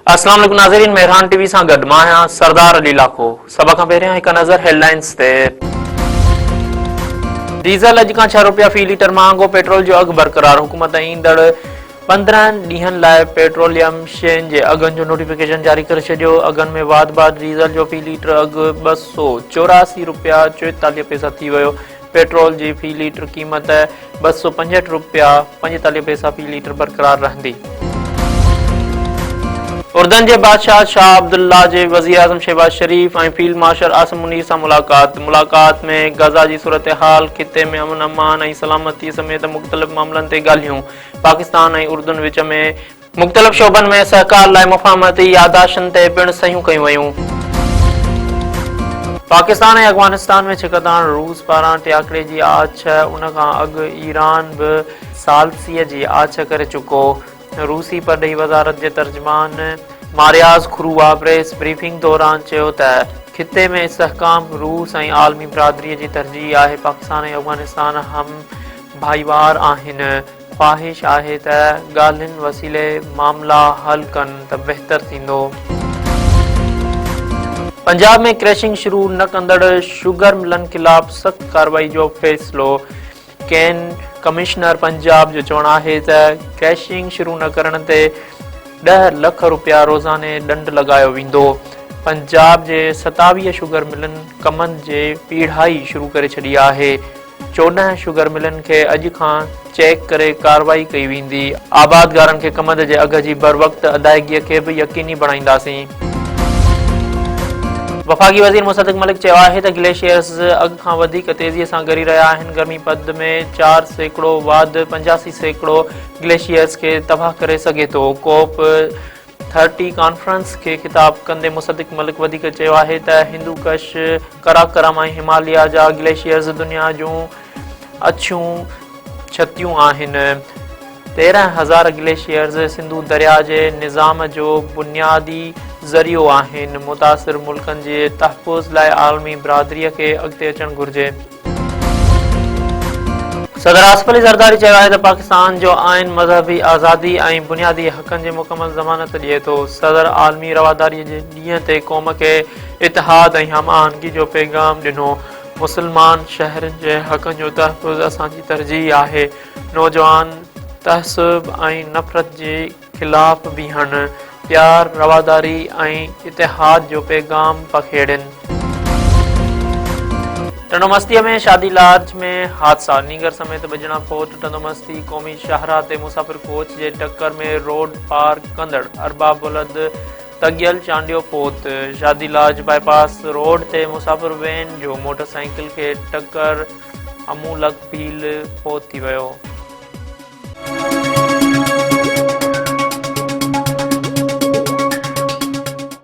अस्सलाम वालेकुम नाज़रीन, मेहरान टीवी सां गॾु मां आहियां सरदार अली लाखो। सभ खां पहिरियों हिकु नज़र हेडलाइंस ते। डीज़ल अॼु खां 6 रुपया फ़ी लीटर महांगो, पेट्रोल जो अघु बरक़रार। हुकूमत ईंदड़ 15 ॾींहनि लाइ पेट्रोलियम शयुनि जे अघनि जो नोटिफिकेशन जारी करे छॾियो। अघनि में वाध डीज़ल जो फ़ी लीटर अघु 284 रुपया 44 पैसा थी वियो। पेट्रोल जी फ़ी लीटर क़ीमत 265 रुपया 45 पैसा फ़ी लीटर बरक़रार रहंदी। उर्दन जे बादशाह शाह अब्दुल्ला जे वज़ीर आज़म शहबाज शरीफ़ ऐं फील्ड मार्शल आसिम मुनीर सां मुलाक़ात में गज़ा जी सूरत हाल, खिते में अमन अमान ऐं सलामती समेत मुख़्तलिफ़ मामलनि ते ॻाल्हियूं। पाकिस्तान ऐं उर्दन विच में मुख़्तलिफ़ शोबनि में सहकार लाइ मुफ़ाहमती यादाश्तनि ते पिणु सहियूं कयूं वयूं। पाकिस्तान ऐं अफ़गानिस्तान में छिकताण रूस पारां टियाकड़े जी आछ, उन खां अॻु ईरान बि सालसीअ जी आछ करे चुको। रूसी परॾेही वज़ारत जे तर्जुमान मारियाज़ खुरूवा प्रेस ब्रीफिंग दौरान चयो त खिते में इस्तेहकाम रूस ऐं आलमी बिरादरीअ जी तरजीह आहे। पाकिस्तान ऐं अफ़गानिस्तान हम भाईवार आहिनि। ख़्वाहिश आहे त ॻाल्हियुनि वसीले मामला हल कनि त बहितर थींदो। पंजाब में क्रैशिंग शुरू न कंदड़ शुगर मिलनि ख़िलाफ़ सख़्त कार्रवाई जो फ़ैसिलो। कैन कमिश्नर पंजाब जो चवणु आहे त क्रैशिंग शुरू न करण ते 10 लख रुपया रोज़ाने ॾंड लॻायो वेंदो। पंजाब जे 27 शुगर मिलनि कमनि जे पीढ़ाई शुरू करे छॾी आहे। 14 शुगर मिलनि खे अॼु खां चेक करे कार्रवाई कई वेंदी। आबादगारनि खे कमंद जे अघ जी बर वक़्त अदायगीअ खे बि यकीनी बणाईंदासीं। वफ़ाक़ी वज़ीर मुसद्दिक़ मलिक चयो आहे त ग्लेशियर्स अॻु खां वधीक तेज़ीअ सां ॻरी रहिया आहिनि। गर्मी पद में 4% वाधि 85% ग्लेशियर्स खे तबाह करे सघे थो। कोप 30 कॉन्फ्रेंस खे ख़िताब कंदे मुसद्दिक़ मलिक वधीक चयो आहे त हिंदूकश, कराकरम ऐं हिमालया जा ग्लेशियर्स दुनिया जूं अछियूं छतियूं आहिनि। 13,000 ग्लेशियर्स सिंधु दरिया जे निज़ाम जो बुनियादी ज़रियो आहिनि। मुतासिर मुल्कनि जे तहफ़ुज़ लाइ आलमी बिरादरीअ खे अॻिते अचणु घुरिजे। सदर आसिफ अली ज़रदारी चयो आहे त पाकिस्तान जो आइन मज़हबी आज़ादी ऐं बुनियादी हक़नि जी मुकमल ज़मानत ॾिए थो। सदर आलमी रवादारीअ जे ॾींहं ते क़ौम खे इतिहाद ऐं हम आहंगी जो पैगाम ॾिनो। मुस्लमान शहरनि जे हक़नि जो तहफ़ुज़ असांजी तरजीह आहे। नौजवान तहज़ुब ऐं नफ़रत जे ख़िलाफ़ बीहनि, प्यार, रवादारी ऐं इतिहाद जो पैगाम पखेड़नि। टंडोमस्तीअ में शादी लाज में हादसा, नीगर समेत बजणा फोर्ट टंडोमस्ती क़ौमी शाहराह ते मुसाफ़िर कोच जे टक्कर में रोड पार कंदड़ अरबाब बुलंद तगियल चांडियो फोत। शादी लाज बाईपास रोड ते मुसाफ़िर वैन जो मोटरसाइकिल खे टक्कर अमूलक भील फोत थी वियो।